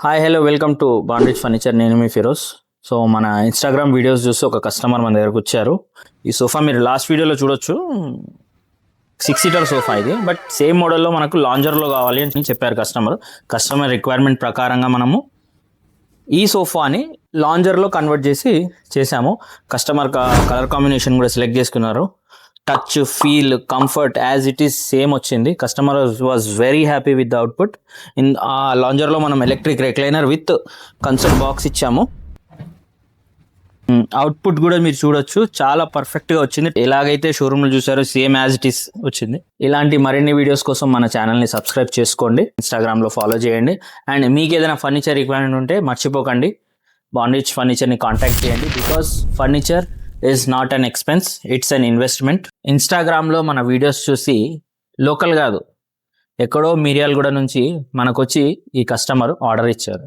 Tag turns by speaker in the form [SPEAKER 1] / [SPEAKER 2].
[SPEAKER 1] Hi hello welcome to Bondrich furniture. నేను మీ Firoz. So మన ఇన్స్టాగ్రామ్ వీడియోస్ చూసి ఒక కస్టమర్ మన దగ్గరకు వచ్చారు. ఈ సోఫా మీరు లాస్ట్ వీడియోలో చూడొచ్చు, 6 సీటర్ సోఫా ఇది. బట్ సేమ్ మోడల్లో మనకు లాంజర్లో కావాలి అని చెప్పారు కస్టమర్ రిక్వైర్మెంట్ ప్రకారంగా మనము ఈ సోఫాని లాంజర్లో కన్వర్ట్ చేసాము. కస్టమర్ కలర్ కాంబినేషన్ కూడా సెలెక్ట్ చేసుకున్నారు. Touch, feel, comfort as it is same వచ్చింది. Customer was very happy with the output. ఆ లాంజర్లో మనం electric recliner with console box ఇచ్చాము. అవుట్పుట్ కూడా మీరు చూడొచ్చు, చాలా పర్ఫెక్ట్గా వచ్చింది. ఎలాగైతే షోరూమ్లో చూసారో సేమ్ యాజ్ ఇట్ ఈస్ వచ్చింది. ఇలాంటి మరిన్ని వీడియోస్ కోసం మన ఛానల్ని సబ్స్క్రైబ్ చేసుకోండి, ఇన్స్టాగ్రామ్లో ఫాలో చేయండి. అండ్ మీకు ఏదైనా ఫర్నిచర్ రిక్వైర్మెంట్ ఉంటే మర్చిపోకండి, బాండ్రిచ్ ఫర్నిచర్ని కాంటాక్ట్ చేయండి. Because furniture is not an expense, it's an investment. ఇన్స్టాగ్రామ్లో మన వీడియోస్ చూసి లోకల్ కాదు, ఎక్కడో మిర్యాలగూడ నుంచి మనకొచ్చి ఈ కస్టమర్ ఆర్డర్ ఇచ్చారు.